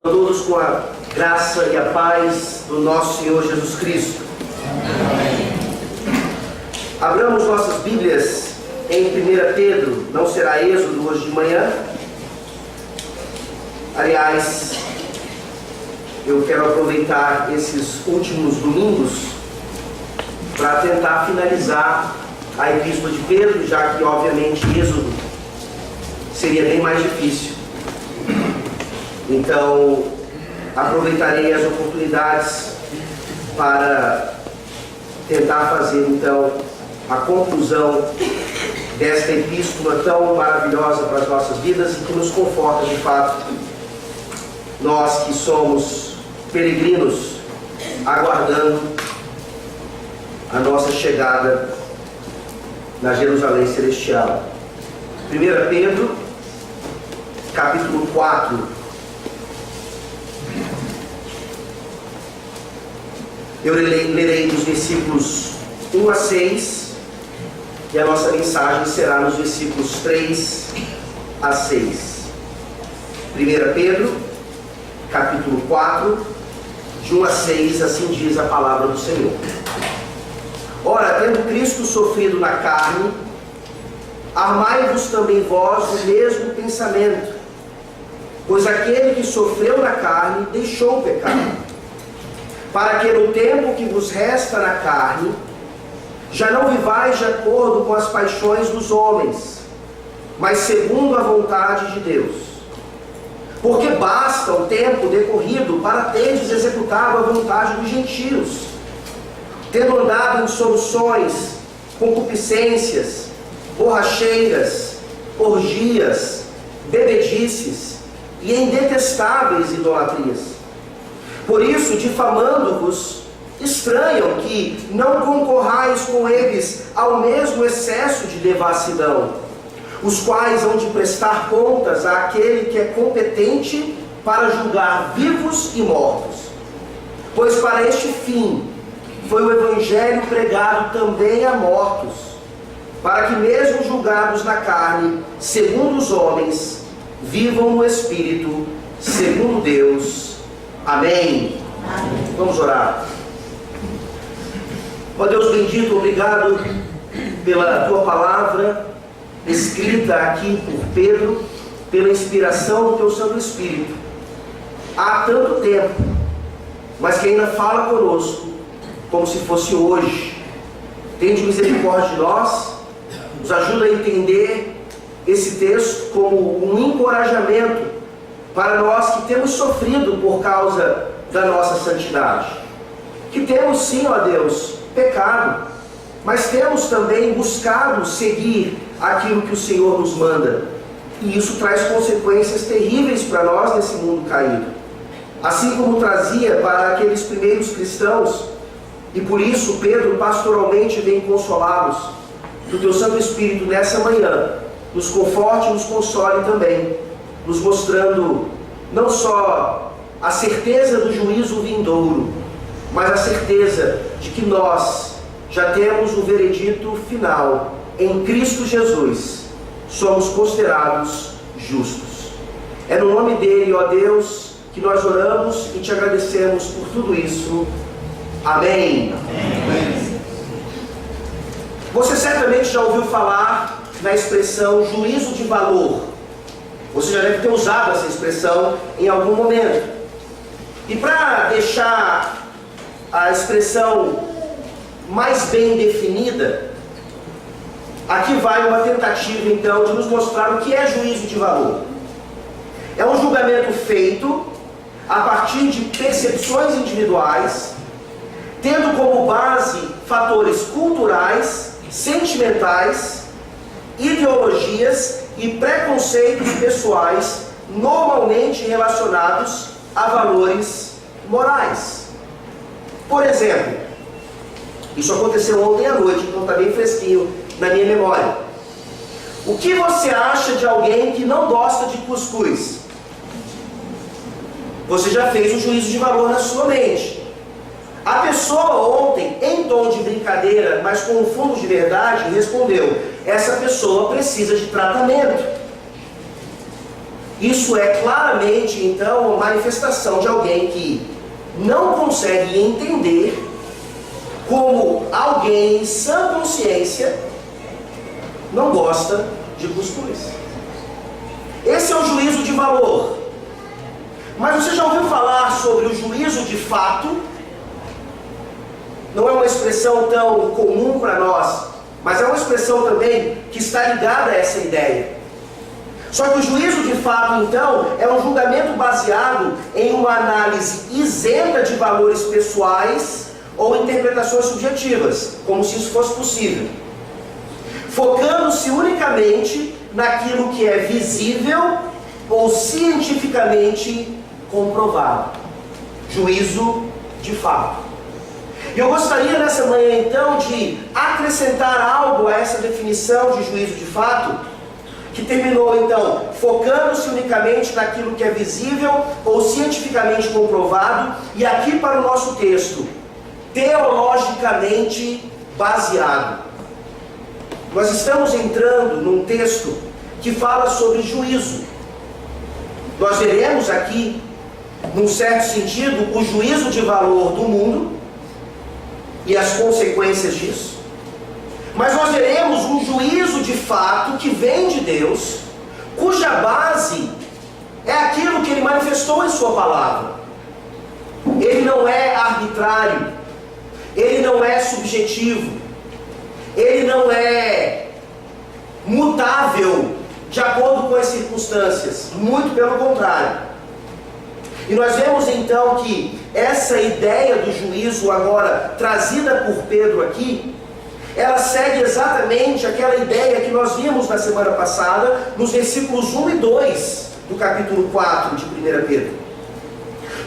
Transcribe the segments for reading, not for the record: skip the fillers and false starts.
Todos com a graça e a paz do nosso Senhor Jesus Cristo. Amém. Abramos nossas Bíblias em 1 Pedro, não será Êxodo hoje de manhã. Aliás, eu quero aproveitar esses últimos domingos para tentar finalizar a Epístola de Pedro, já que obviamente Êxodo seria bem mais difícil. Então, aproveitarei as oportunidades para tentar fazer, então, a conclusão desta epístola tão maravilhosa para as nossas vidas e que nos conforta de fato, nós que somos peregrinos, aguardando a nossa chegada na Jerusalém Celestial. 1 Pedro, capítulo 4. Eu lerei dos versículos 1 a 6 e a nossa mensagem será nos versículos 3 a 6. 1 Pedro, capítulo 4, de 1 a 6, assim diz a palavra do Senhor. Ora, tendo Cristo sofrido na carne, armai-vos também vós do mesmo pensamento, pois aquele que sofreu na carne deixou o pecado, para que no tempo que vos resta na carne, já não vivais de acordo com as paixões dos homens, mas segundo a vontade de Deus. Porque basta o tempo decorrido para teres executado a vontade dos gentios, tendo andado em dissoluções, concupiscências, borracheiras, orgias, bebedices e em detestáveis idolatrias. Por isso, difamando-vos, estranham que não concorrais com eles ao mesmo excesso de devassidão, os quais hão de prestar contas àquele que é competente para julgar vivos e mortos. Pois para este fim foi o Evangelho pregado também a mortos, para que mesmo julgados na carne, segundo os homens, vivam no Espírito, segundo Deus. Amém. Amém. Vamos orar. Ó Deus bendito, obrigado pela Tua palavra, escrita aqui por Pedro, pela inspiração do Teu Santo Espírito. Há tanto tempo, mas que ainda fala conosco, como se fosse hoje. Tende misericórdia de nós, nos ajuda a entender esse texto como um encorajamento para nós que temos sofrido por causa da nossa santidade. Que temos sim, ó Deus, pecado, mas temos também buscado seguir aquilo que o Senhor nos manda. E isso traz consequências terríveis para nós nesse mundo caído. Assim como trazia para aqueles primeiros cristãos, e por isso Pedro pastoralmente vem consolá-los. Que o Teu Santo Espírito nessa manhã nos conforte e nos console também, nos mostrando não só a certeza do juízo vindouro, mas a certeza de que nós já temos o veredito final. Em Cristo Jesus somos considerados justos. É no nome dele, ó Deus, que nós oramos e te agradecemos por tudo isso. Amém. Amém. Você certamente já ouviu falar na expressão juízo de valor. Você já deve ter usado essa expressão em algum momento. E para deixar a expressão mais bem definida, aqui vai uma tentativa então de nos mostrar o que é juízo de valor. É um julgamento feito a partir de percepções individuais, tendo como base fatores culturais, sentimentais, ideologias e preconceitos pessoais, normalmente relacionados a valores morais. Por exemplo, isso aconteceu ontem à noite, então está bem fresquinho na minha memória. O que você acha de alguém que não gosta de cuscuz? Você já fez um juízo de valor na sua mente. A pessoa ontem, em tom de brincadeira, mas com um fundo de verdade, respondeu: essa pessoa precisa de tratamento. Isso é claramente, então, uma manifestação de alguém que não consegue entender como alguém em sã consciência não gosta de cuscuz. Esse é o juízo de valor. Mas você já ouviu falar sobre o juízo de fato? Não é uma expressão tão comum para nós, mas é uma expressão também que está ligada a essa ideia. Só que o juízo de fato, então, é um julgamento baseado em uma análise isenta de valores pessoais ou interpretações subjetivas, como se isso fosse possível, focando-se unicamente naquilo que é visível ou cientificamente comprovado. Juízo de fato. E eu gostaria nessa manhã então de acrescentar algo a essa definição de juízo de fato, que terminou então focando-se unicamente naquilo que é visível ou cientificamente comprovado, e aqui para o nosso texto, teologicamente baseado. Nós estamos entrando num texto que fala sobre juízo. Nós veremos aqui, num certo sentido, o juízo de valor do mundo e as consequências disso. Mas nós veremos um juízo de fato que vem de Deus, cuja base é aquilo que Ele manifestou em Sua palavra. Ele não é arbitrário, Ele não é subjetivo, Ele não é mutável de acordo com as circunstâncias, muito pelo contrário. E nós vemos então que essa ideia do juízo agora trazida por Pedro aqui, ela segue exatamente aquela ideia que nós vimos na semana passada, nos versículos 1 e 2 do capítulo 4 de 1 Pedro.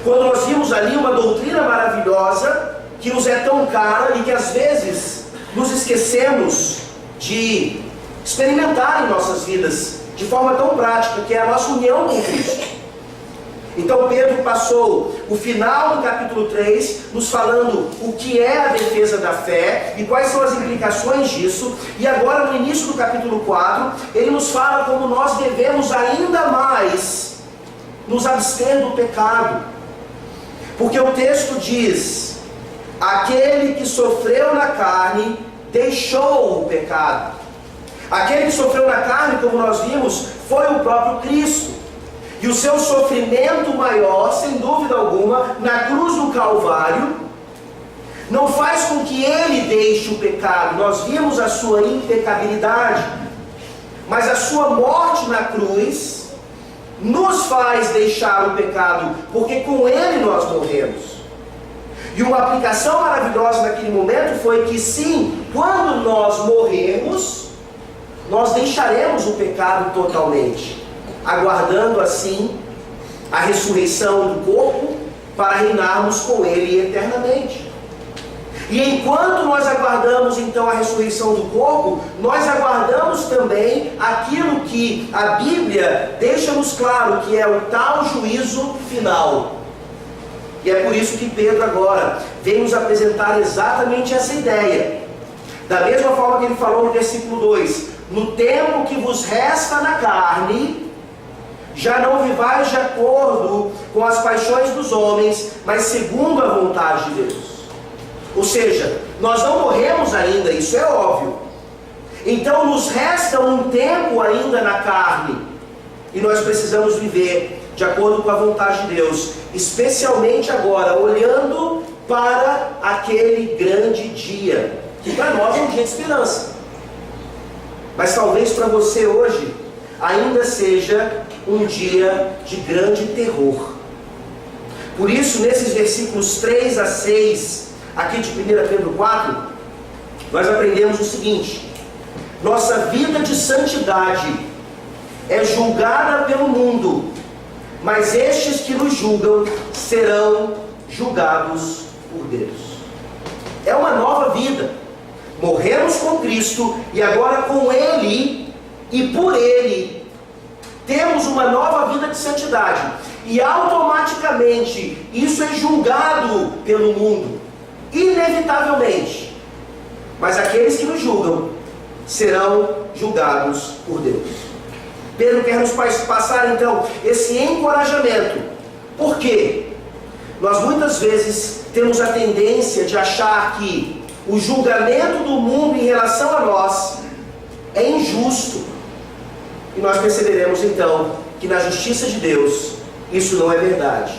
Quando nós vimos ali uma doutrina maravilhosa, que nos é tão cara e que às vezes nos esquecemos de experimentar em nossas vidas, de forma tão prática, que é a nossa união com Cristo. Então Pedro passou o final do capítulo 3 nos falando o que é a defesa da fé e quais são as implicações disso, e agora no início do capítulo 4 ele nos fala como nós devemos ainda mais nos abster do pecado, porque o texto diz: aquele que sofreu na carne deixou o pecado. Aquele que sofreu na carne, como nós vimos, foi o próprio Cristo. E o seu sofrimento maior, sem dúvida alguma, na cruz do Calvário, não faz com que ele deixe o pecado. Nós vimos a sua impecabilidade, mas a sua morte na cruz nos faz deixar o pecado, porque com ele nós morremos. E uma aplicação maravilhosa naquele momento foi que sim, quando nós morrermos, nós deixaremos o pecado totalmente, aguardando assim a ressurreição do corpo para reinarmos com Ele eternamente. E enquanto nós aguardamos então a ressurreição do corpo, nós aguardamos também aquilo que a Bíblia deixa-nos claro, que é o tal juízo final. E é por isso que Pedro agora vem nos apresentar exatamente essa ideia. Da mesma forma que ele falou no versículo 2: no tempo que vos resta na carne, já não vivais de acordo com as paixões dos homens, mas segundo a vontade de Deus. Ou seja, nós não morremos ainda, isso é óbvio. Então nos resta um tempo ainda na carne, e nós precisamos viver de acordo com a vontade de Deus, especialmente agora, olhando para aquele grande dia, que para nós é um dia de esperança, mas talvez para você hoje ainda seja um dia de grande terror. Por isso, nesses versículos 3 a 6, aqui de 1 Pedro 4, nós aprendemos o seguinte: nossa vida de santidade é julgada pelo mundo, mas estes que nos julgam serão julgados por Deus. É uma nova vida. Morremos com Cristo e agora com Ele e por Ele temos uma nova vida de santidade. E automaticamente isso é julgado pelo mundo, inevitavelmente. Mas aqueles que nos julgam serão julgados por Deus. Pedro quer nos passar então esse encorajamento. Por quê? Nós muitas vezes temos a tendência de achar que o julgamento do mundo em relação a nós é injusto. E nós perceberemos então que na justiça de Deus isso não é verdade.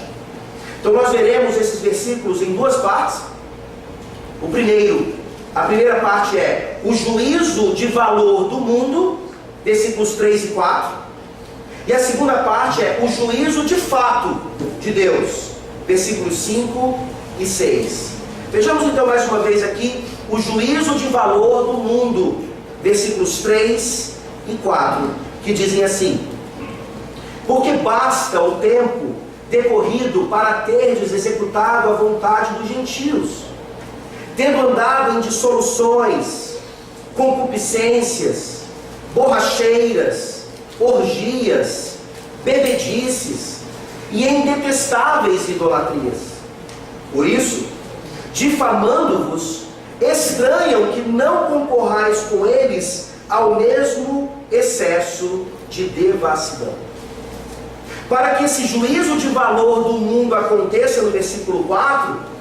Então nós veremos esses versículos em duas partes. A primeira parte é o juízo de valor do mundo, versículos 3 e 4. E a segunda parte é o juízo de fato de Deus, versículos 5 e 6. Vejamos então mais uma vez aqui o juízo de valor do mundo, versículos 3 e 4, que dizem assim: porque basta o tempo decorrido para terdes executado a vontade dos gentios, tendo andado em dissoluções, concupiscências, borracheiras, orgias, bebedices e em detestáveis idolatrias. Por isso, difamando-vos, estranham que não concorrais com eles ao mesmo excesso de devassidão. Para que esse juízo de valor do mundo aconteça no versículo 4,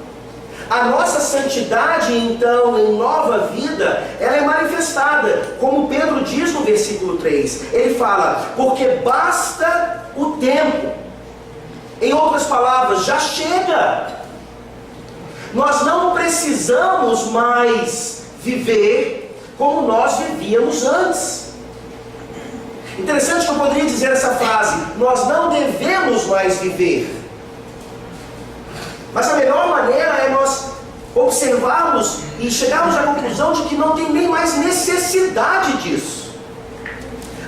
a nossa santidade, então, em nova vida, ela é manifestada, como Pedro diz no versículo 3. Ele fala, porque basta o tempo. Em outras palavras, já chega. Nós não precisamos mais viver como nós vivíamos antes. Interessante que eu poderia dizer essa frase, nós não devemos mais viver. Mas a melhor maneira é nós observarmos e chegarmos à conclusão de que não tem nem mais necessidade disso.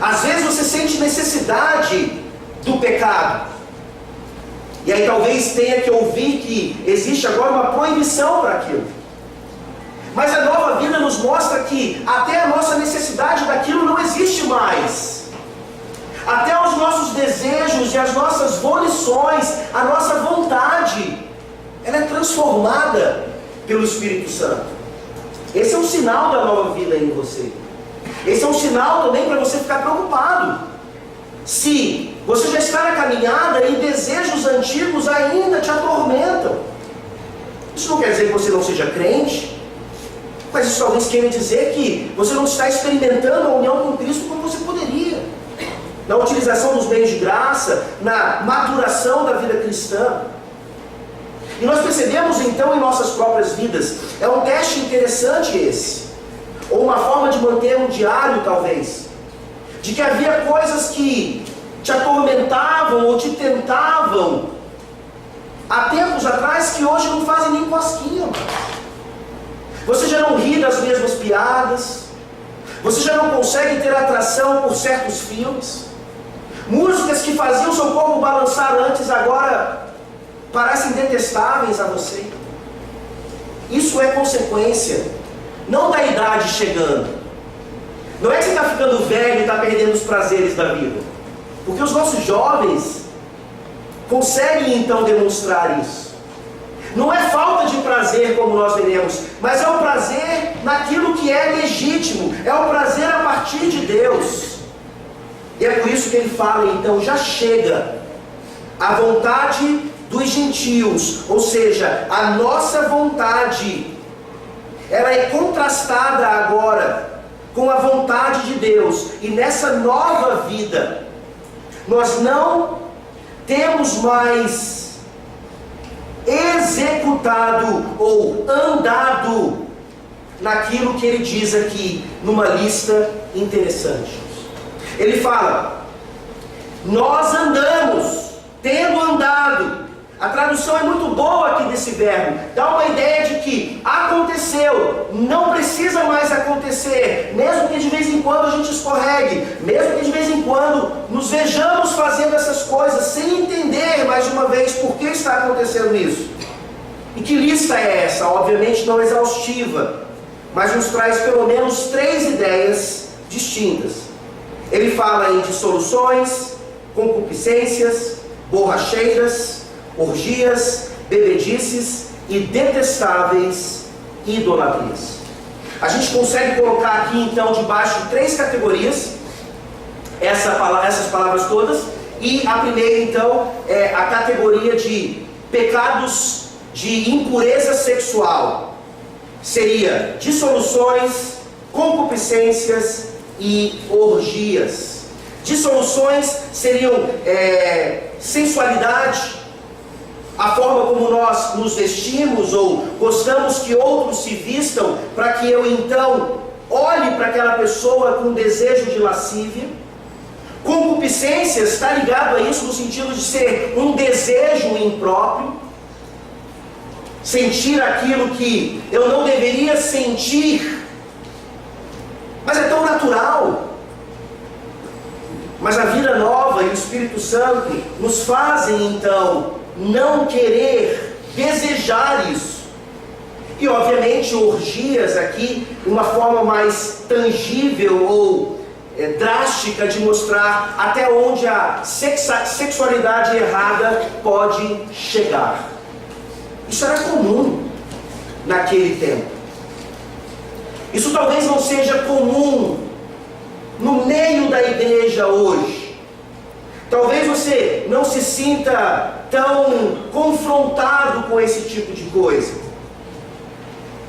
Às vezes você sente necessidade do pecado. E aí talvez tenha que ouvir que existe agora uma proibição para aquilo. Mas a nova vida nos mostra que até a nossa necessidade daquilo não existe mais. Até os nossos desejos e as nossas volições, a nossa vontade, ela é transformada pelo Espírito Santo. Esse é um sinal da nova vida em você. Esse é um sinal também para você ficar preocupado. Se você já está na caminhada e desejos antigos ainda te atormentam. Isso não quer dizer que você não seja crente, mas isso talvez queira dizer que você não está experimentando a união com Cristo como você poderia. Na utilização dos bens de graça, na maturação da vida cristã. E nós percebemos então em nossas próprias vidas, é um teste interessante esse, ou uma forma de manter um diário talvez, de que havia coisas que te atormentavam ou te tentavam há tempos atrás que hoje não fazem nem cosquinha mais. Você já não ri das mesmas piadas, você já não consegue ter atração por certos filmes, músicas que faziam seu corpo balançar antes agora parecem detestáveis a você. Isso é consequência não da idade chegando. Não é que você está ficando velho e está perdendo os prazeres da vida, porque os nossos jovens conseguem então demonstrar isso. Não é falta de prazer como nós veremos, mas é o prazer naquilo que é legítimo, é o prazer a partir de Deus. E é por isso que ele fala então, já chega a vontade dos gentios, ou seja, a nossa vontade, ela é contrastada agora com a vontade de Deus, e nessa nova vida, nós não temos mais executado ou andado naquilo que ele diz aqui, numa lista interessante. Ele fala, nós andamos, tendo andado. A tradução é muito boa aqui desse verbo, dá uma ideia de que aconteceu, não precisa mais acontecer, mesmo que de vez em quando a gente escorregue, mesmo que de vez em quando nos vejamos fazendo essas coisas sem entender mais uma vez por que está acontecendo isso. E que lista é essa? Obviamente não exaustiva, mas nos traz pelo menos 3 ideias distintas. Ele fala em dissoluções, concupiscências, borracheiras, orgias, bebedices e detestáveis idolatrias. A gente consegue colocar aqui então debaixo de 3 categorias essas palavras todas. E a primeira, então, é a categoria de pecados de impureza sexual. Seria dissoluções, concupiscências e orgias. Dissoluções seriam sensualidade, a forma como nós nos vestimos ou gostamos que outros se vistam, para que eu então olhe para aquela pessoa com desejo de lascívia. Concupiscência está ligado a isso no sentido de ser um desejo impróprio, sentir aquilo que eu não deveria sentir, mas é tão natural. Mas a vida nova e o Espírito Santo nos fazem então não querer desejar isso. E obviamente orgias aqui, uma forma mais tangível ou drástica de mostrar até onde a sexualidade errada pode chegar. Isso era comum naquele tempo. Isso talvez não seja comum no meio da igreja hoje. Talvez você não se sinta tão confrontado com esse tipo de coisa.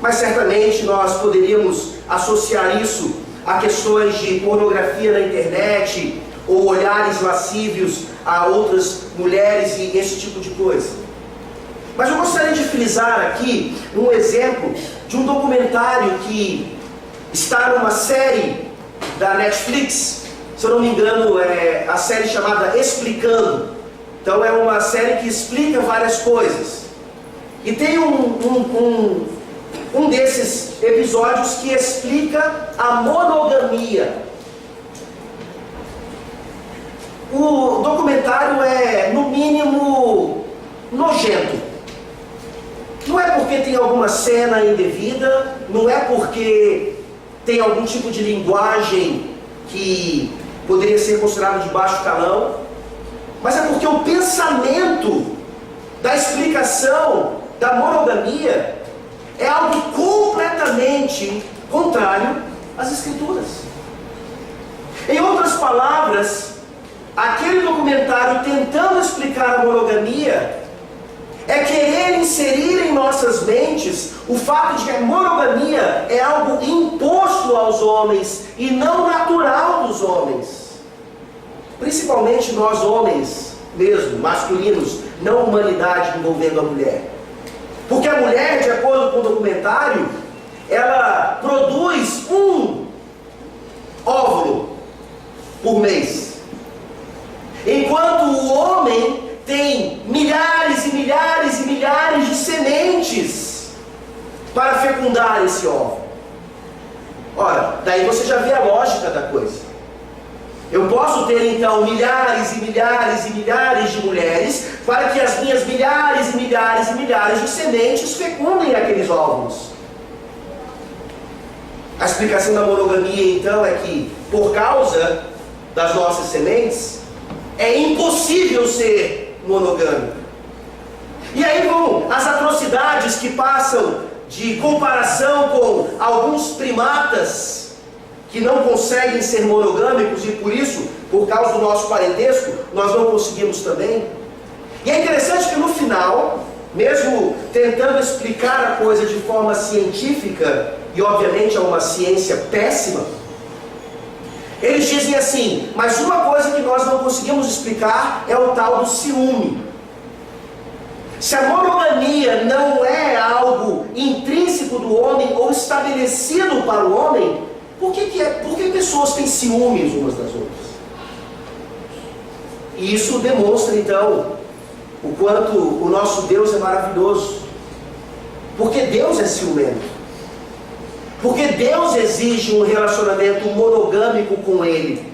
Mas certamente nós poderíamos associar isso a questões de pornografia na internet, ou olhares lascívios a outras mulheres e esse tipo de coisa. Mas eu gostaria de frisar aqui um exemplo de um documentário que está numa série da Netflix. Se eu não me engano, é a série chamada Explicando. Então é uma série que explica várias coisas. E tem um desses episódios que explica a monogamia. O documentário é, no mínimo, nojento. Não é porque tem alguma cena indevida, não é porque tem algum tipo de linguagem que poderia ser considerado de baixo calão, mas é porque o pensamento da explicação da monogamia é algo completamente contrário às Escrituras. Em outras palavras, aquele documentário tentando explicar a monogamia é querer inserir em nossas mentes o fato de que a monogamia é algo imposto aos homens e não natural dos homens. Principalmente nós homens mesmo, masculinos, não humanidade envolvendo a mulher. Porque a mulher, de acordo com o documentário, ela produz um óvulo por mês. Enquanto o homem tem milhares e milhares e milhares de sementes para fecundar esse óvulo. Ora, daí você já vê a lógica da coisa. Eu posso ter então milhares e milhares e milhares de mulheres para que as minhas milhares e milhares e milhares de sementes fecundem aqueles óvulos. A explicação da monogamia então é que, por causa das nossas sementes, é impossível ser monogâmico. E aí vão as atrocidades que passam de comparação com alguns primatas que não conseguem ser monogâmicos e por isso, por causa do nosso parentesco, nós não conseguimos também. E é interessante que no final, mesmo tentando explicar a coisa de forma científica, e obviamente é uma ciência péssima, eles dizem assim: mas uma coisa que nós não conseguimos explicar é o tal do ciúme. Se a monogamia não é algo intrínseco do homem ou estabelecido para o homem, por que pessoas têm ciúmes umas das outras? E isso demonstra então o quanto o nosso Deus é maravilhoso. Porque Deus é ciumento. Porque Deus exige um relacionamento monogâmico com Ele.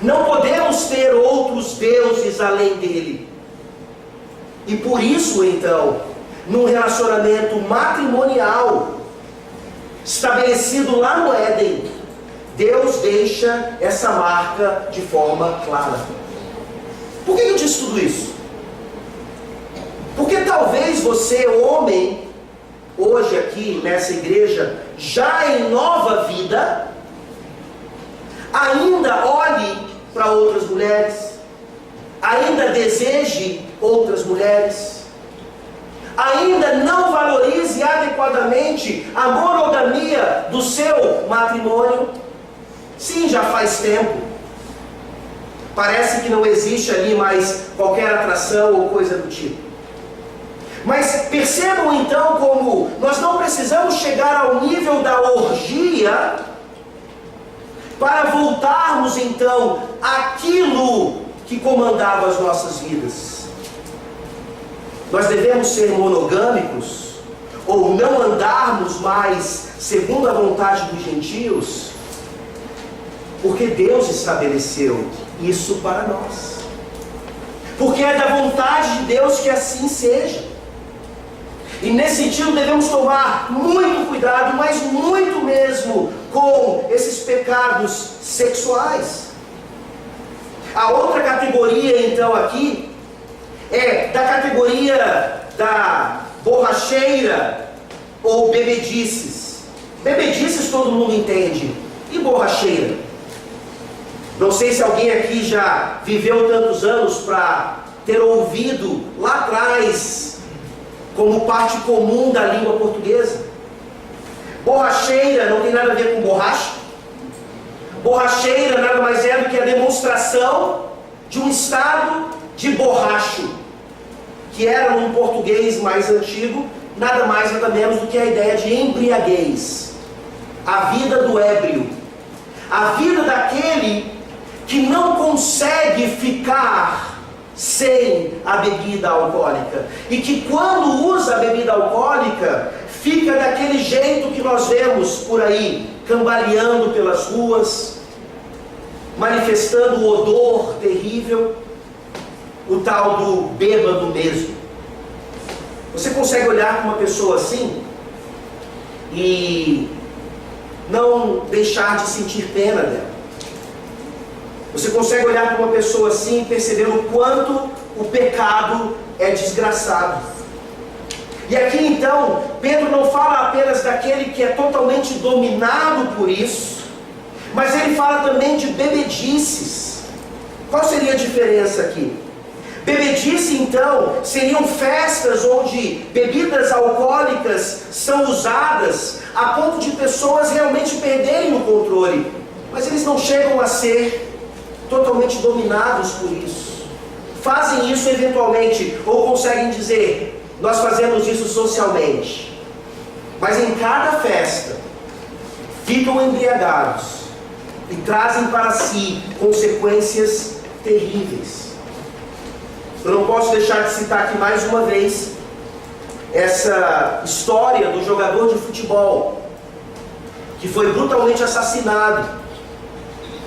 Não podemos ter outros deuses além dele. E por isso então, num relacionamento matrimonial estabelecido lá no Éden, Deus deixa essa marca de forma clara. Por que eu disse tudo isso? Porque talvez você, homem, hoje aqui nessa igreja, já em nova vida, ainda olhe para outras mulheres, ainda deseje outras mulheres, ainda não valorize adequadamente a monogamia do seu matrimônio. Sim, já faz tempo. Parece que não existe ali mais qualquer atração ou coisa do tipo. Mas percebam então como nós não precisamos chegar ao nível da orgia para voltarmos então àquilo que comandava as nossas vidas. Nós devemos ser monogâmicos ou não andarmos mais segundo a vontade dos gentios, porque Deus estabeleceu isso para nós. Porque é da vontade de Deus que assim seja. E nesse sentido devemos tomar muito cuidado, mas muito mesmo, com esses pecados sexuais. A outra categoria então aqui é da categoria da borracheira ou bebedices. Bebedices todo mundo entende. E borracheira? Não sei se alguém aqui já viveu tantos anos para ter ouvido lá atrás como parte comum da língua portuguesa. Borracheira não tem nada a ver com borracha. Borracheira nada mais é do que a demonstração de um estado de borracho, que era num português mais antigo, nada mais nada menos do que a ideia de embriaguez. A vida do ébrio. A vida daquele que não consegue ficar sem a bebida alcoólica, e que quando usa a bebida alcoólica, fica daquele jeito que nós vemos por aí, cambaleando pelas ruas, manifestando o odor terrível, o tal do bêbado mesmo. Você consegue olhar para uma pessoa assim e não deixar de sentir pena dela? Você consegue olhar para uma pessoa assim e perceber o quanto o pecado é desgraçado. E aqui então, Pedro não fala apenas daquele que é totalmente dominado por isso, mas ele fala também de bebedices. Qual seria a diferença aqui? Bebedice então seriam festas onde bebidas alcoólicas são usadas a ponto de pessoas realmente perderem o controle, mas eles não chegam a ser totalmente dominados por isso. Fazem isso eventualmente, ou conseguem dizer, nós fazemos isso socialmente. Mas em cada festa, ficam embriagados e trazem para si consequências terríveis. Eu não posso deixar de citar aqui mais uma vez essa história do jogador de futebol que foi brutalmente assassinado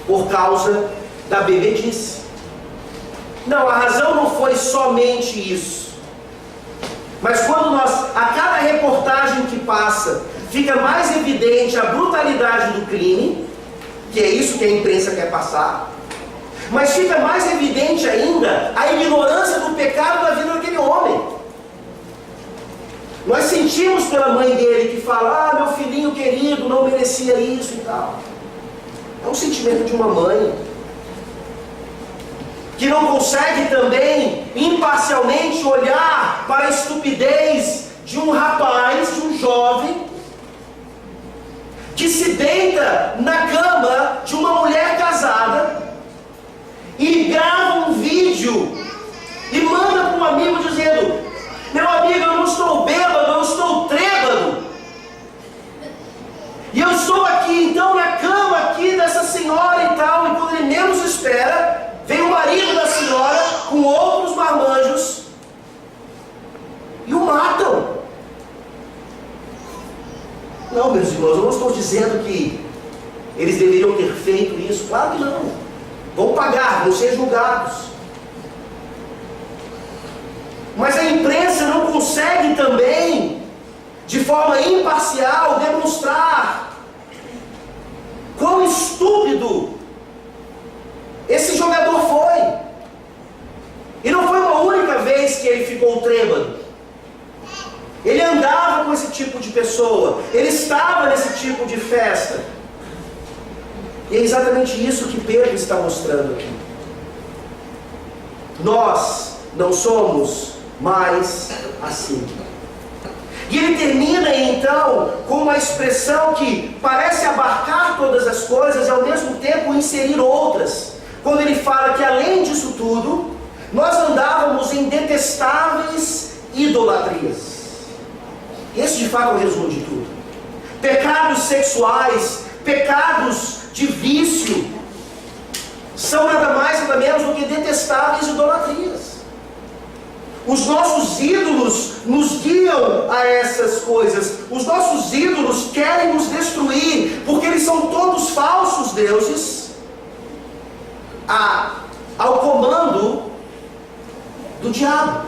por causa da bebedice. Não, a razão não foi somente isso. Mas quando a cada reportagem que passa, fica mais evidente a brutalidade do crime, que é isso que a imprensa quer passar, mas fica mais evidente ainda a ignorância do pecado da vida daquele homem. Nós sentimos pela mãe dele que fala, meu filhinho querido não merecia isso e tal. É um sentimento de uma mãe que não consegue também imparcialmente olhar para a estupidez de um rapaz, de um jovem, que se deita na cama de uma mulher casada e grava um vídeo e manda para um amigo dizendo, meu amigo, eu não estou bêbado, eu estou trêbado. E eu estou aqui então na cama aqui dessa senhora e tal, e quando ele menos espera, vem o marido da senhora com outros marmanjos e o matam. Não, meus irmãos, eu não estou dizendo que eles deveriam ter feito isso. Claro que não. Vão pagar, vão ser julgados. Mas a imprensa não consegue também, de forma imparcial, demonstrar quão estúpido esse jogador foi. E não foi uma única vez que ele ficou trêbado. Ele andava com esse tipo de pessoa. Ele estava nesse tipo de festa. E é exatamente isso que Pedro está mostrando aqui. Nós não somos mais assim. E ele termina então com uma expressão que parece abarcar todas as coisas e ao mesmo tempo inserir outras. Quando ele fala que além disso tudo, nós andávamos em detestáveis idolatrias. Esse de fato é o resumo de tudo. Pecados sexuais, pecados de vício, são nada mais nada menos do que detestáveis idolatrias. Os nossos ídolos nos guiam a essas coisas. Os nossos ídolos querem nos destruir, porque eles são todos falsos deuses, ao comando do diabo,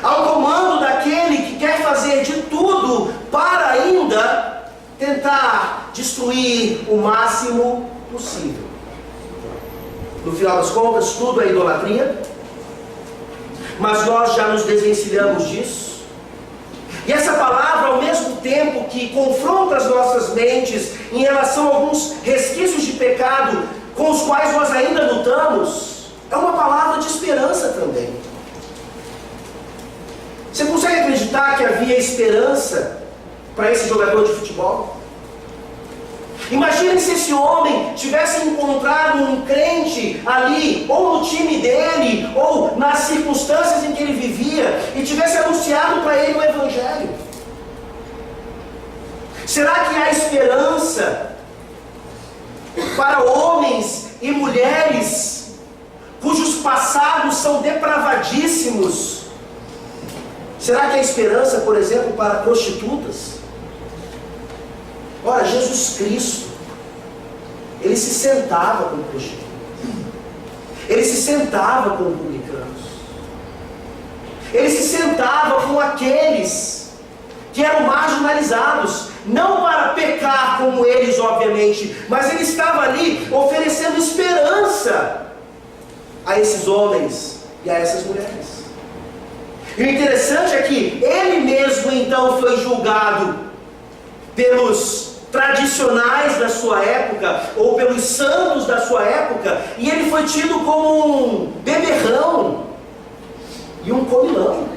ao comando daquele que quer fazer de tudo para ainda tentar destruir o máximo possível. No final das contas, tudo é idolatria, mas nós já nos desvencilhamos disso. E essa palavra, ao mesmo tempo que confronta as nossas mentes em relação a alguns resquícios de pecado com os quais nós ainda lutamos, é uma palavra de esperança também. Você consegue acreditar que havia esperança para esse jogador de futebol? Imagine se esse homem tivesse encontrado um crente ali, ou no time dele, ou nas circunstâncias em que ele vivia, e tivesse anunciado para ele o Evangelho. Será que há esperança para homens e mulheres cujos passados são depravadíssimos? Será que há esperança, por exemplo, para prostitutas? Ora, Jesus Cristo, ele se sentava com prostitutas, ele se sentava com publicanos, ele se sentava com aqueles que eram marginalizados, não para pecar como eles, obviamente, mas ele estava ali oferecendo esperança a esses homens e a essas mulheres. E o interessante é que ele mesmo então foi julgado pelos tradicionais da sua época, ou pelos santos da sua época, e ele foi tido como um beberrão e um comilão.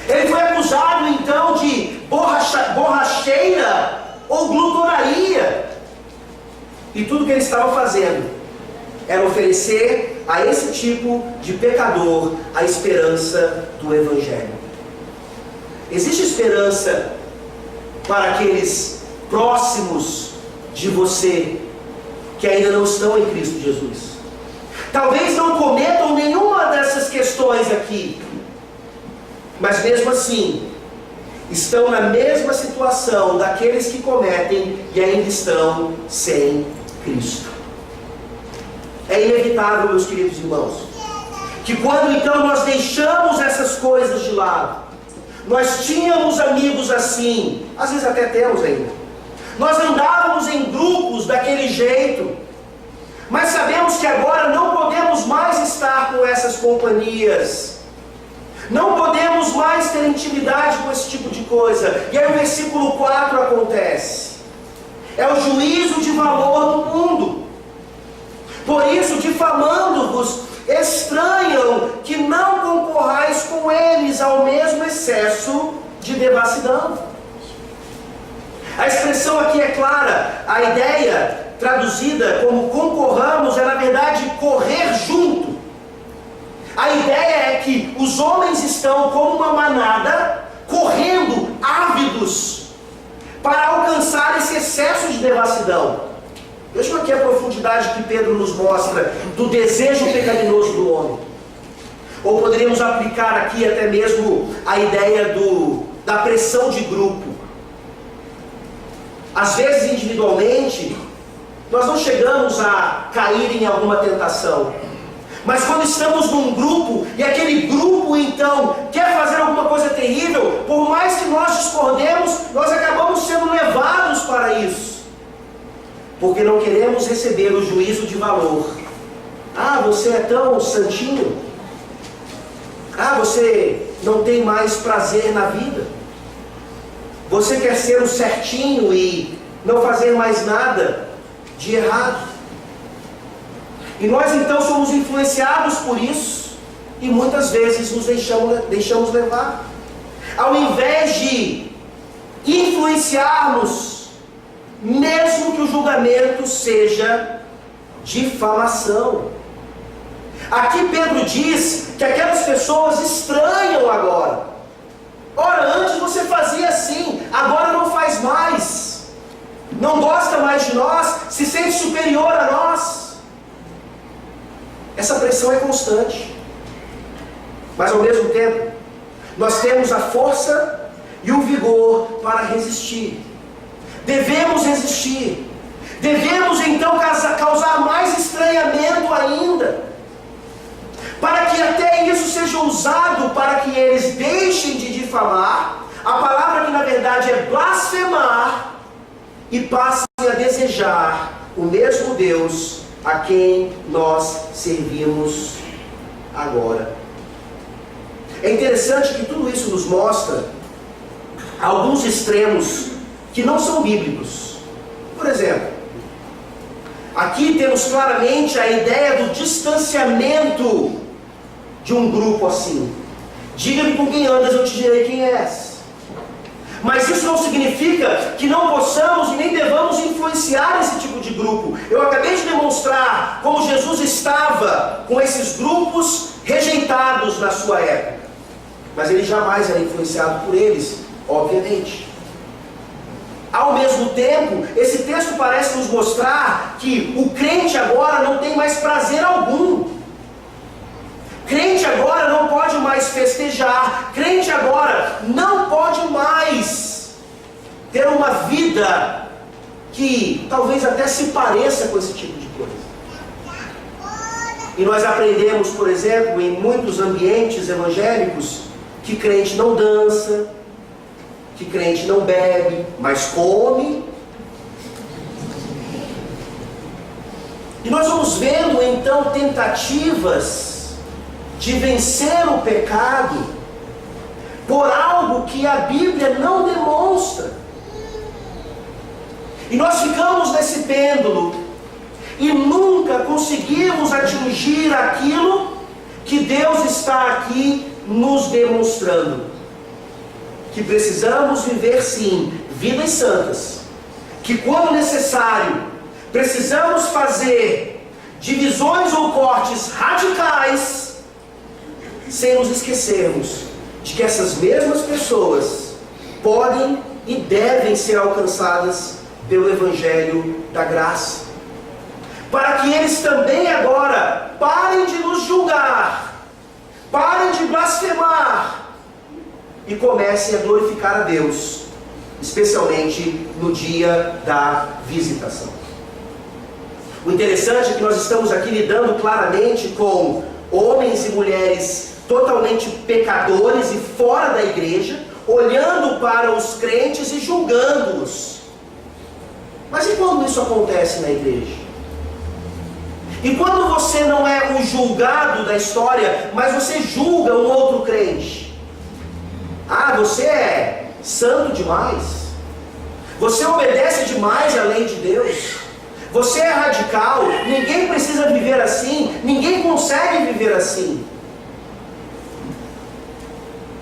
Ele foi acusado então de borracheira ou glutonaria, e tudo que ele estava fazendo era oferecer a esse tipo de pecador a esperança do Evangelho. Existe esperança para aqueles próximos de você que ainda não estão em Cristo Jesus. Talvez não cometam nenhuma dessas questões aqui, mas mesmo assim estão na mesma situação daqueles que cometem e ainda estão sem Cristo. É inevitável, meus queridos irmãos, que quando então nós deixamos essas coisas de lado, nós tínhamos amigos assim, às vezes até temos ainda. Nós andávamos em grupos daquele jeito, mas sabemos que agora não podemos mais estar com essas companhias. Não podemos mais ter intimidade com esse tipo de coisa. E aí o versículo 4 acontece. É o juízo de valor no mundo. Por isso, difamando-vos, estranham que não concorrais com eles ao mesmo excesso de devassidão. A expressão aqui é clara. A ideia traduzida como concorramos é na verdade correr junto. A ideia é que os homens estão como uma manada, correndo, ávidos, para alcançar esse excesso de devassidão. Vejam aqui a profundidade que Pedro nos mostra do desejo pecaminoso do homem. Ou poderíamos aplicar aqui até mesmo a ideia da pressão de grupo. Às vezes, individualmente, nós não chegamos a cair em alguma tentação. Mas quando estamos num grupo, e aquele grupo então quer fazer alguma coisa terrível, por mais que nós discordemos, nós acabamos sendo levados para isso. Porque não queremos receber o juízo de valor. Ah, você é tão santinho. Ah, você não tem mais prazer na vida. Você quer ser o certinho e não fazer mais nada de errado. E nós então somos influenciados por isso e muitas vezes nos deixamos levar. Ao invés de influenciarmos, mesmo que o julgamento seja difamação. Aqui Pedro diz que aquelas pessoas estranham agora. Ora, antes você fazia assim, agora não faz mais. Não gosta mais de nós, se sente superior a nós. Essa pressão é constante. Mas ao mesmo tempo, nós temos a força e o vigor para resistir. Devemos resistir. Devemos então causar mais estranhamento ainda, para que até isso seja usado para que eles deixem de difamar, a palavra que na verdade é blasfemar, e passem a desejar o mesmo Deus a quem nós servimos agora. É interessante que tudo isso nos mostra alguns extremos que não são bíblicos. Por exemplo, aqui temos claramente a ideia do distanciamento de um grupo assim. Diga-me com quem andas, eu te direi quem és. Mas isso não significa que não possamos e nem devamos influenciar esse tipo de grupo. Eu acabei de demonstrar como Jesus estava com esses grupos rejeitados na sua época. Mas ele jamais era influenciado por eles, obviamente. Ao mesmo tempo, esse texto parece nos mostrar que o crente agora não tem mais prazer algum. Crente agora não pode mais festejar. Crente agora não pode mais ter uma vida que talvez até se pareça com esse tipo de coisa. E nós aprendemos, por exemplo, em muitos ambientes evangélicos, que crente não dança, que crente não bebe, mas come. E nós vamos vendo então tentativas de vencer o pecado por algo que a Bíblia não demonstra. E nós ficamos nesse pêndulo e nunca conseguimos atingir aquilo que Deus está aqui nos demonstrando. Que precisamos viver sim, vidas santas. Que quando necessário, precisamos fazer divisões ou cortes radicais, sem nos esquecermos de que essas mesmas pessoas podem e devem ser alcançadas pelo Evangelho da Graça, para que eles também agora parem de nos julgar, parem de blasfemar e comecem a glorificar a Deus, especialmente no dia da visitação. O interessante é que nós estamos aqui lidando claramente com homens e mulheres totalmente pecadores e fora da igreja, olhando para os crentes e julgando-os. Mas e quando isso acontece na igreja? E quando você não é o julgado da história, mas você julga um outro crente? Ah, você é santo demais? Você obedece demais à lei de Deus? Você é radical? Ninguém precisa viver assim, ninguém consegue viver assim.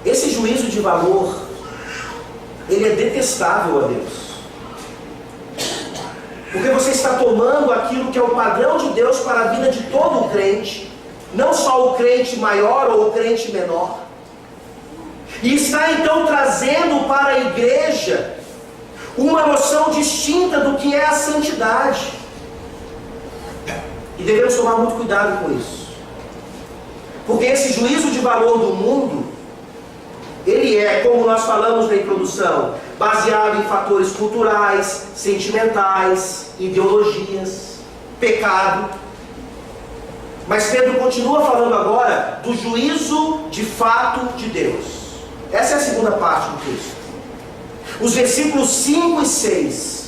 Esse juízo de valor, ele é detestável a Deus. Porque você está tomando aquilo que é o padrão de Deus para a vida de todo o crente, não só o crente maior ou o crente menor, e está então trazendo para a igreja uma noção distinta do que é a santidade. E devemos tomar muito cuidado com isso, porque esse juízo de valor do mundo, ele é, como nós falamos na introdução, baseado em fatores culturais, sentimentais, ideologias, pecado. Mas Pedro continua falando agora do juízo de fato de Deus. Essa é a segunda parte do texto. Os versículos 5 e 6.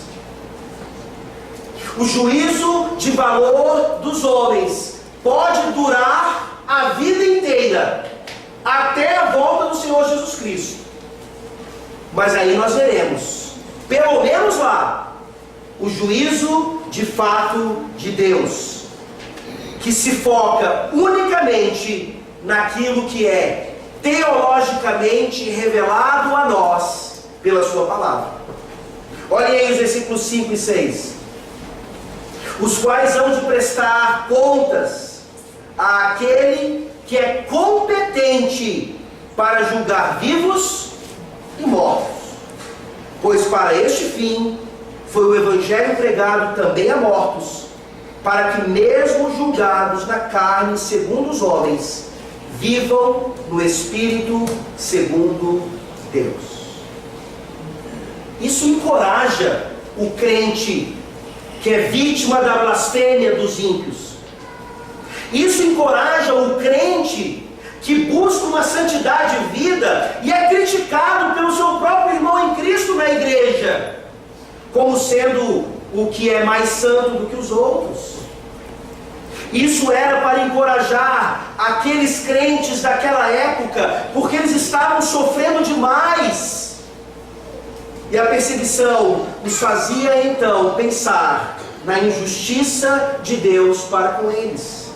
O juízo de valor dos homens pode durar a vida inteira, até a volta do Senhor Jesus Cristo. Mas aí nós veremos, pelo menos lá, o juízo de fato de Deus, que se foca unicamente naquilo que é teologicamente revelado a nós pela sua palavra. Olhem aí os versículos 5 e 6. Os quais hão de prestar contas àquele que é competente para julgar vivos e mortos. Pois para este fim foi o evangelho pregado também a mortos, para que mesmo julgados na carne segundo os homens, vivam no Espírito segundo Deus. Isso encoraja o crente que é vítima da blasfêmia dos ímpios. Isso encoraja o crente que busca uma santidade de vida e é criticado pelo seu próprio irmão em Cristo na igreja, como sendo o que é mais santo do que os outros. Isso era para encorajar aqueles crentes daquela época, porque eles estavam sofrendo demais. E a perseguição os fazia então pensar na injustiça de Deus para com eles.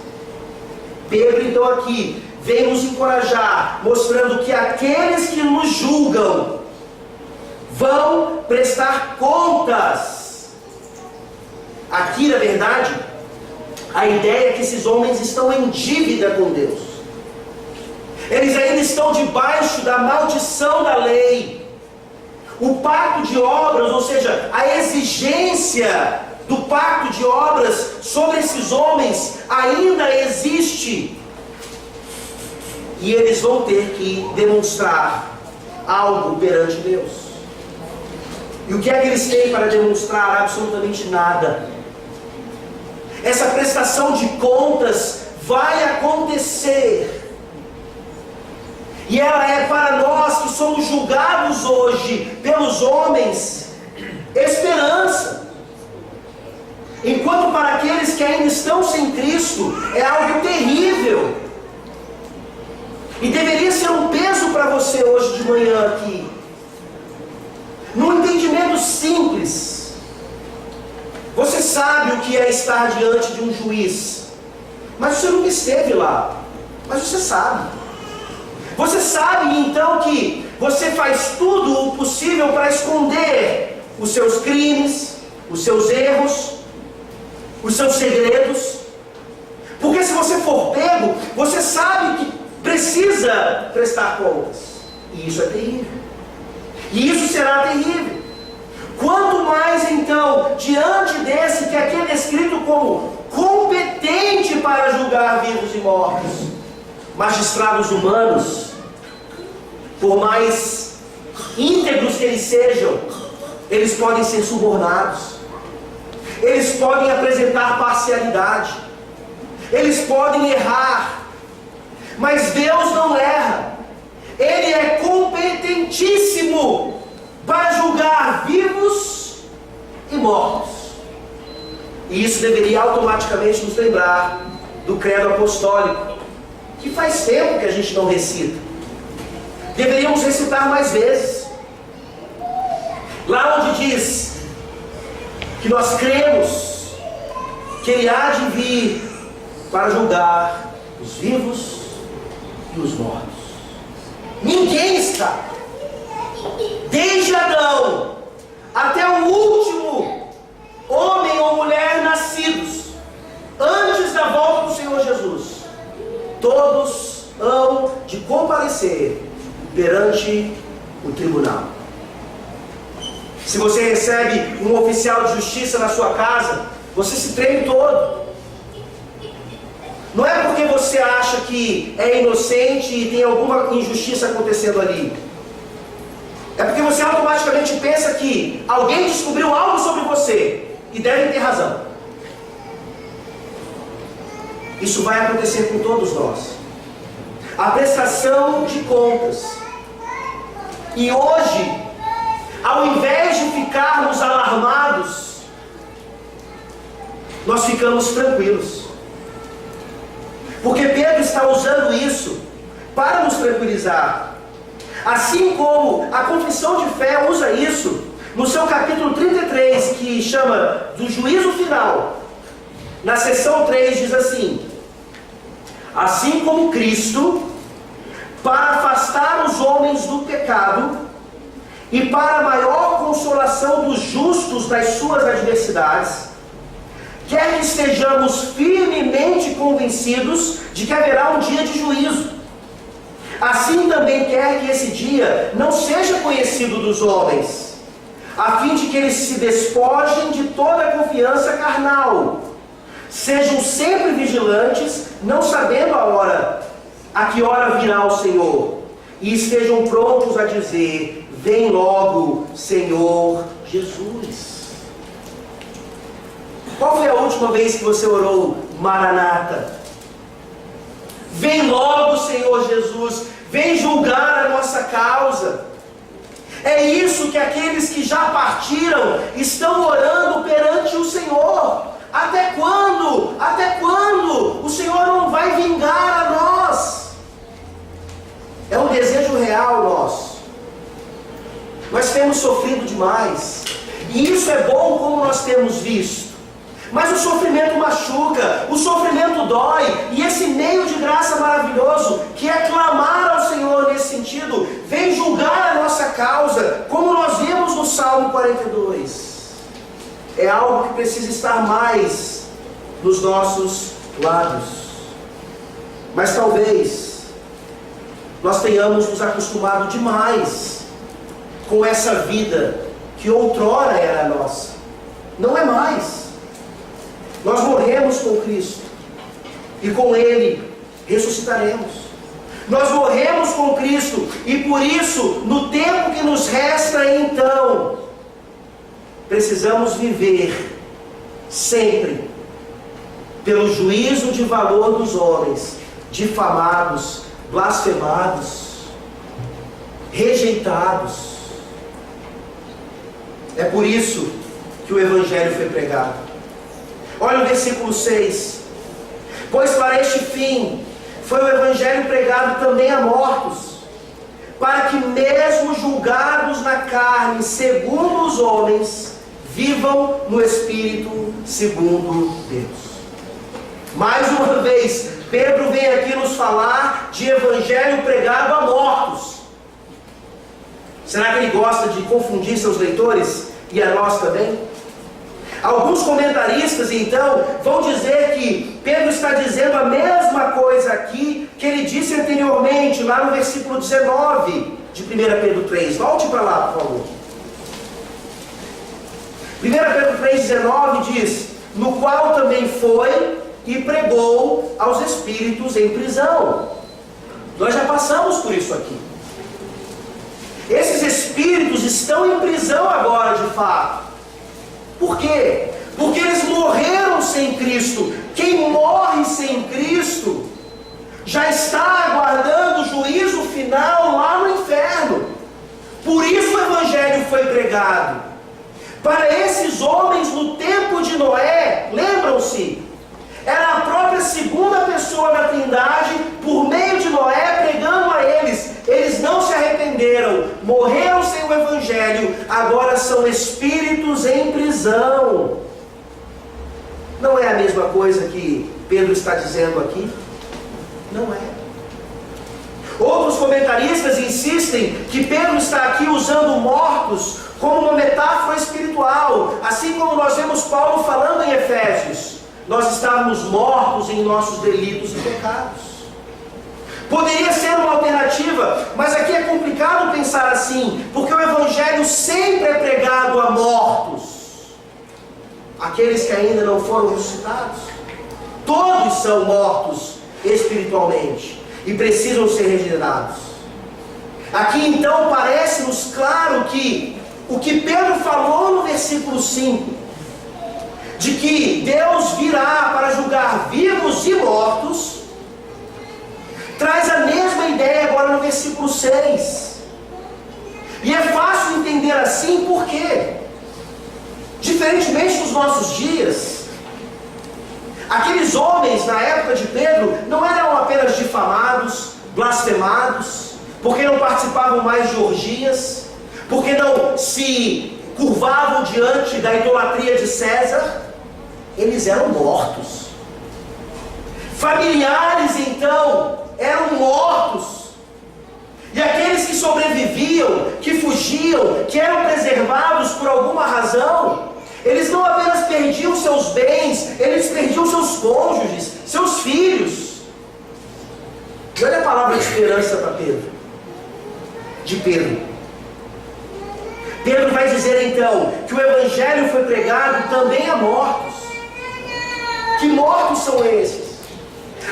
Pedro então aqui vem nos encorajar, mostrando que aqueles que nos julgam vão prestar contas. Aqui, na verdade, a ideia é que esses homens estão em dívida com Deus. Eles ainda estão debaixo da maldição da lei. O pacto de obras, ou seja, a exigência do pacto de obras sobre esses homens ainda existe. E eles vão ter que demonstrar algo perante Deus. E o que é que eles têm para demonstrar? Absolutamente nada. Essa prestação de contas vai acontecer. E ela é para nós que somos julgados hoje pelos homens, esperança. Enquanto para aqueles que ainda estão sem Cristo, é algo terrível. E deveria ser um peso para você hoje de manhã aqui. Num entendimento simples. Você sabe o que é estar diante de um juiz, mas você nunca esteve lá. Mas você sabe. Você sabe então que você faz tudo o possível para esconder os seus crimes, os seus erros, os seus segredos. Porque se você for pego, você sabe que precisa prestar contas. E isso é terrível. E isso será terrível. Quanto mais então, diante desse que aqui é descrito como competente para julgar vivos e mortos, magistrados humanos, por mais íntegros que eles sejam, eles podem ser subornados, eles podem apresentar parcialidade, eles podem errar, mas Deus não erra. Ele é competentíssimo para julgar vivos e mortos. E isso deveria automaticamente nos lembrar do credo apostólico, que faz tempo que a gente não recita. Deveríamos recitar mais vezes. Lá onde diz que nós cremos que Ele há de vir para julgar os vivos e os mortos. Ninguém está, desde Adão até o último homem ou mulher nascidos antes da volta do Senhor Jesus, todos hão de comparecer perante o tribunal. Se você recebe um oficial de justiça na sua casa, você se treme todo. Não é porque você acha que é inocente e tem alguma injustiça acontecendo ali. É porque você automaticamente pensa que alguém descobriu algo sobre você e deve ter razão. Isso vai acontecer com todos nós. A prestação de contas. E hoje, ao invés de ficarmos alarmados, nós ficamos tranquilos. Porque Pedro está usando isso para nos tranquilizar. Assim como a confissão de fé usa isso no seu capítulo 33, que chama do juízo final, na seção 3 diz assim: assim como Cristo, para afastar os homens do pecado e para a maior consolação dos justos das suas adversidades, quer que estejamos firmemente convencidos de que haverá um dia de juízo. Assim também quer que esse dia não seja conhecido dos homens, a fim de que eles se despojem de toda a confiança carnal. Sejam sempre vigilantes, não sabendo a que hora virá o Senhor, e estejam prontos a dizer: vem logo, Senhor Jesus. Qual foi a última vez que você orou Maranata? Vem logo, Senhor Jesus, vem julgar a nossa causa. É isso que aqueles que já partiram estão orando perante o Senhor. Até quando? Até quando o Senhor não vai vingar a nós? É um desejo real nosso. Nós temos sofrido demais, e isso é bom, como nós temos visto. Mas o sofrimento machuca, o sofrimento dói, e esse meio de graça maravilhoso, que é clamar ao Senhor nesse sentido, vem julgar a nossa causa, como nós vimos no Salmo 42. É algo que precisa estar mais nos nossos lábios. Mas talvez nós tenhamos nos acostumado demais com essa vida que outrora era nossa. Não é mais. Nós morremos com Cristo, e com Ele ressuscitaremos. Nós morremos com Cristo, e por isso, no tempo que nos resta então, precisamos viver sempre pelo juízo de valor dos homens, difamados, blasfemados, rejeitados. É por isso que o Evangelho foi pregado. Olha o versículo 6. Pois para este fim foi o Evangelho pregado também a mortos, para que mesmo julgados na carne segundo os homens, vivam no Espírito segundo Deus. Mais uma vez, Pedro vem aqui nos falar de Evangelho pregado a mortos. Será que ele gosta de confundir seus leitores e a nós também? Alguns comentaristas, então, vão dizer que Pedro está dizendo a mesma coisa aqui que ele disse anteriormente, lá no versículo 19 de 1 Pedro 3. Volte para lá, por favor. 1 Pedro 3,19 diz: no qual também foi e pregou aos espíritos em prisão. Nós já passamos por isso aqui. Esses espíritos estão em prisão agora, de fato. Por quê? Porque eles morreram sem Cristo. Quem morre sem Cristo já está aguardando o juízo final lá no inferno. Por isso o Evangelho foi pregado. Para esses homens no tempo de Noé, lembram-se, era a própria segunda pessoa da Trindade, por meio de Noé, pregando a eles. Eles não se arrependeram, morreram sem o Evangelho, agora são espíritos em prisão. Não é a mesma coisa que Pedro está dizendo aqui? Não é. Outros comentaristas insistem que Pedro está aqui usando mortos como uma metáfora espiritual, assim como nós vemos Paulo falando em Efésios. Nós estávamos mortos em nossos delitos e pecados. Poderia ser uma alternativa, mas aqui é complicado pensar assim, porque o Evangelho sempre é pregado a mortos, aqueles que ainda não foram ressuscitados. Todos são mortos espiritualmente e precisam ser regenerados. Aqui então parece-nos claro que o que Pedro falou no versículo 5, de que Deus virá para julgar vivos e mortos, traz a mesma ideia agora no versículo 6. E é fácil entender assim, por quê? Diferentemente dos nossos dias, aqueles homens na época de Pedro não eram apenas difamados, blasfemados, porque não participavam mais de orgias, porque não se curvavam diante da idolatria de César, eles eram mortos. Familiares, então, eram mortos. E aqueles que sobreviviam, que fugiam, que eram preservados por alguma razão, eles não apenas perdiam seus bens, eles perdiam seus cônjuges, seus filhos. E olha a palavra de esperança para Pedro. De Pedro. Pedro vai dizer então que o Evangelho foi pregado também a mortos. Que mortos são esses?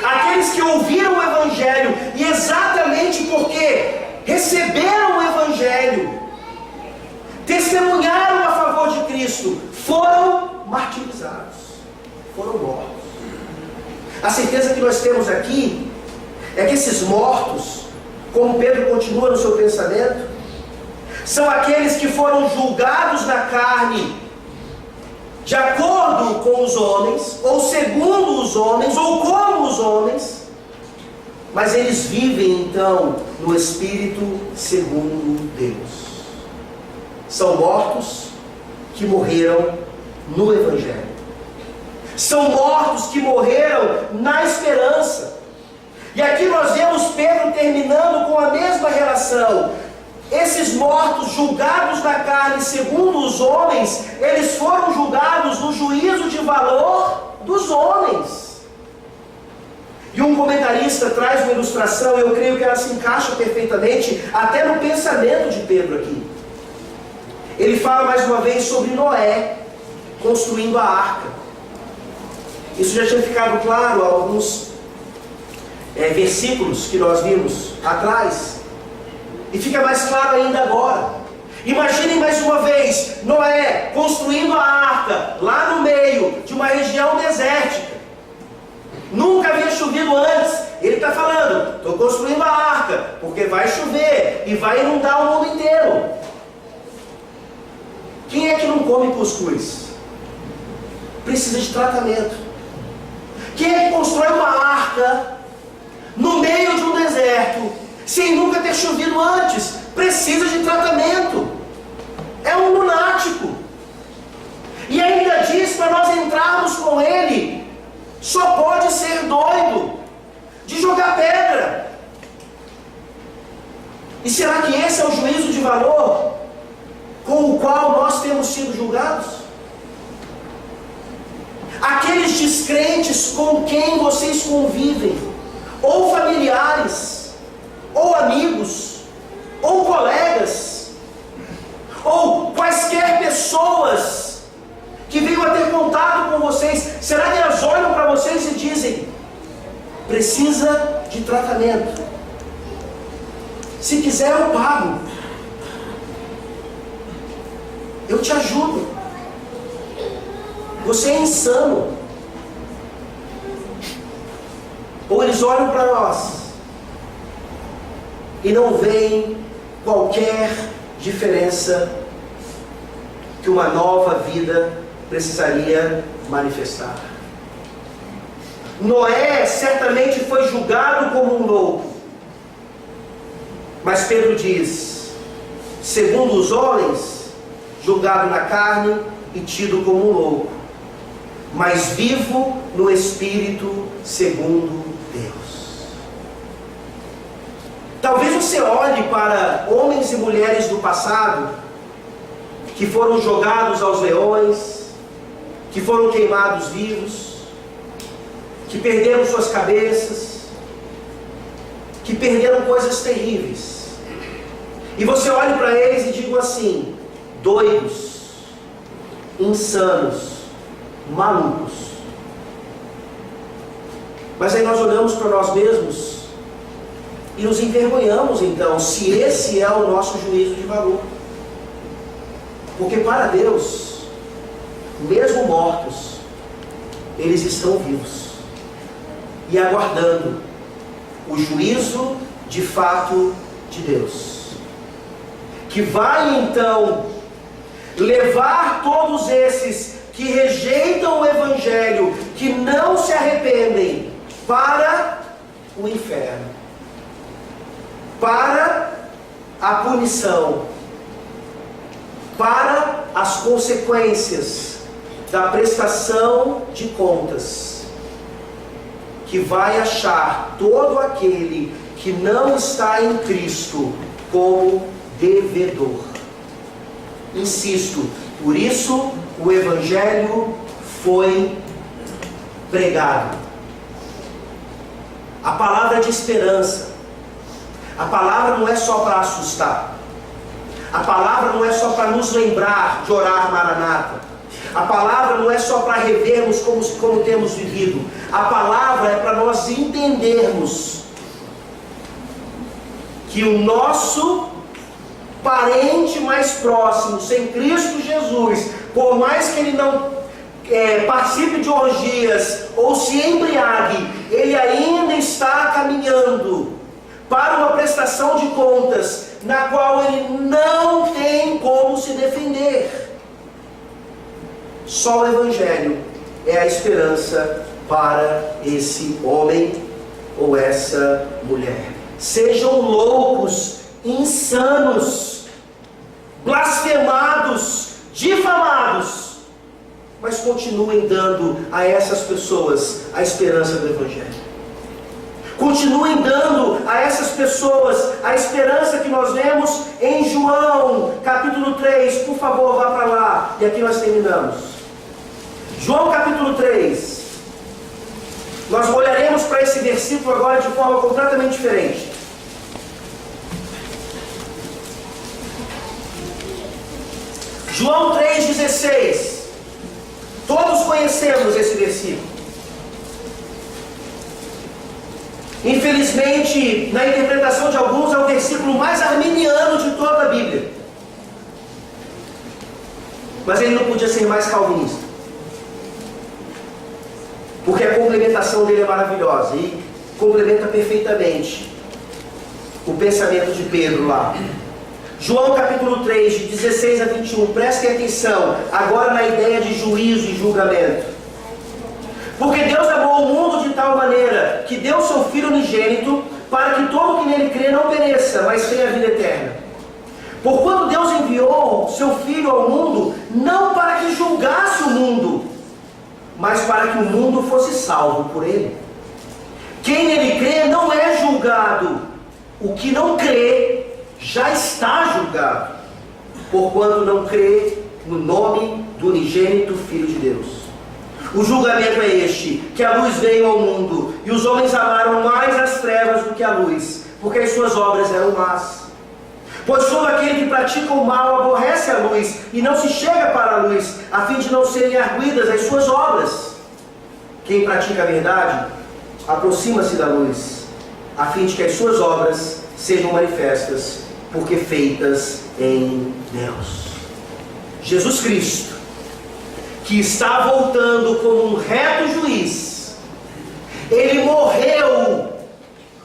Aqueles que ouviram o Evangelho e exatamente porque receberam o Evangelho, testemunharam a favor de Cristo, foram martirizados, foram mortos. A certeza que nós temos aqui é que esses mortos, como Pedro continua no seu pensamento, são aqueles que foram julgados na carne de acordo com os homens, ou segundo os homens, ou como os homens, mas eles vivem então no Espírito segundo Deus. São mortos que morreram no Evangelho. São mortos que morreram na esperança. E aqui nós vemos Pedro terminando com a mesma relação. Esses mortos julgados na carne segundo os homens, eles foram julgados no juízo de valor dos homens. E um comentarista traz uma ilustração, eu creio que ela se encaixa perfeitamente até no pensamento de Pedro aqui. Ele fala mais uma vez sobre Noé construindo a arca. Isso já tinha ficado claro há alguns versículos que nós vimos atrás. E fica mais claro ainda agora. Imaginem mais uma vez Noé construindo a arca lá no meio de uma região desértica. Nunca havia chovido antes. Ele está falando, estou construindo a arca, porque vai chover e vai inundar o mundo inteiro. Quem é que não come cuscuz? Precisa de tratamento. Quem é que constrói uma arca no meio de um deserto, sem nunca ter chovido antes? Precisa de tratamento. É um lunático. E ainda diz para nós entrarmos com ele, só pode ser doido de jogar pedra. E será que esse é o juízo de valor com o qual nós temos sido julgados? Aqueles descrentes com quem vocês convivem, ou familiares, ou amigos, ou colegas, ou quaisquer pessoas que venham a ter contato com vocês, será que elas olham para vocês e dizem: precisa de tratamento, se quiser eu pago, eu te ajudo, você é insano? Ou eles olham para nós e não veem qualquer diferença que uma nova vida precisaria manifestar. Noé certamente foi julgado como um louco, mas Pedro diz, segundo os homens, julgado na carne e tido como um louco, mas vivo no Espírito segundo Deus. Talvez você olhe para homens e mulheres do passado que foram jogados aos leões, que foram queimados vivos, que perderam suas cabeças, que perderam coisas terríveis. E você olhe para eles e diga assim: doidos, insanos, malucos. Mas aí nós olhamos para nós mesmos e nos envergonhamos então, se esse é o nosso juízo de valor. Porque para Deus, mesmo mortos, eles estão vivos e aguardando o juízo de fato de Deus, que vai então levar todos esses que rejeitam o Evangelho, que não se arrependem, para o inferno, para a punição, para as consequências da prestação de contas, que vai achar todo aquele que não está em Cristo como devedor. Insisto, por isso o Evangelho foi pregado. A palavra de esperança. A palavra não é só para assustar. A palavra não é só para nos lembrar de orar Maranata. A palavra não é só para revermos como temos vivido. A palavra é para nós entendermos que o nosso parente mais próximo, sem Cristo Jesus, por mais que ele não participe de orgias ou se embriague, ele ainda está caminhando para uma prestação de contas na qual ele não tem como se defender. Só o Evangelho é a esperança para esse homem ou essa mulher. Sejam loucos, insanos, blasfemados, difamados, mas continuem dando a essas pessoas a esperança do Evangelho. Continuem dando a essas pessoas a esperança que nós vemos em João, capítulo 3. Por favor, vá para lá. E aqui nós terminamos. João, capítulo 3. Nós olharemos para esse versículo agora de forma completamente diferente. João 3,16. Todos conhecemos esse versículo. Infelizmente, na interpretação de alguns, é o versículo mais arminiano de toda a Bíblia. Mas ele não podia ser mais calvinista, porque a complementação dele é maravilhosa e complementa perfeitamente o pensamento de Pedro lá. João capítulo 3, de 16 a 21, prestem atenção agora na ideia de juízo e julgamento. Porque Deus amou o mundo de tal maneira que deu seu Filho unigênito para que todo que nele crê não pereça, mas tenha a vida eterna. Porquanto Deus enviou seu Filho ao mundo não para que julgasse o mundo, mas para que o mundo fosse salvo por ele. Quem nele crê não é julgado. O que não crê já está julgado, porquanto não crê no nome do unigênito Filho de Deus. O julgamento é este, que a luz veio ao mundo, e os homens amaram mais as trevas do que a luz, porque as suas obras eram más. Pois todo aquele que pratica o mal aborrece a luz, e não se chega para a luz, a fim de não serem arguidas as suas obras. Quem pratica a verdade, aproxima-se da luz, a fim de que as suas obras sejam manifestas, porque feitas em Deus. Jesus Cristo, que está voltando como um reto juiz, ele morreu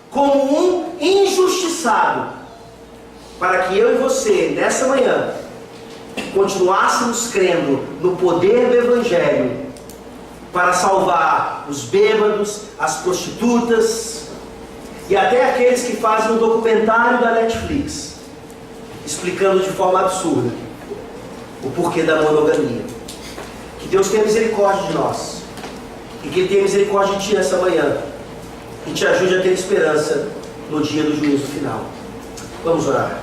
como um injustiçado, para que eu e você, nessa manhã, continuássemos crendo no poder do Evangelho, para salvar os bêbados, as prostitutas, e até aqueles que fazem um documentário da Netflix, explicando de forma absurda o porquê da monogamia. Que Deus tenha misericórdia de nós, e que Ele tenha misericórdia de ti nessa manhã, e te ajude a ter esperança no dia do juízo final. Vamos orar.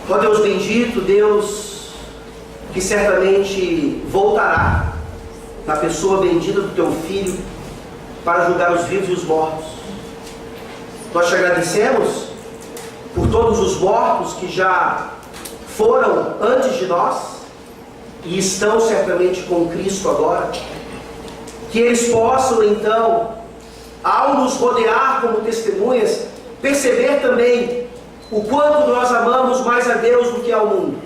Ó Deus bendito, Deus que certamente voltará na pessoa bendita do Teu Filho para julgar os vivos e os mortos. Nós te agradecemos por todos os mortos que já foram antes de nós e estão certamente com Cristo agora. Que eles possam então, ao nos rodear como testemunhas, perceber também o quanto nós amamos mais a Deus do que ao mundo,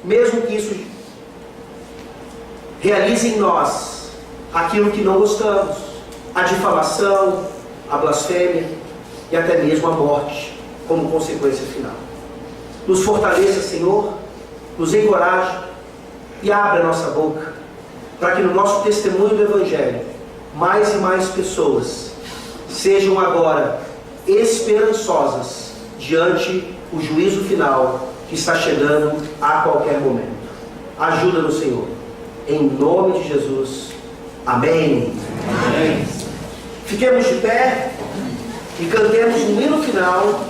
mesmo que isso realize em nós aquilo que não gostamos, a difamação, a blasfêmia e até mesmo a morte como consequência final. Nos fortaleça, Senhor, nos encoraje e abra a nossa boca, para que no nosso testemunho do Evangelho, mais e mais pessoas sejam agora esperançosas diante o juízo final que está chegando a qualquer momento. Ajuda-nos, Senhor. Em nome de Jesus. Amém. Amém. Fiquemos de pé e cantemos no hino final.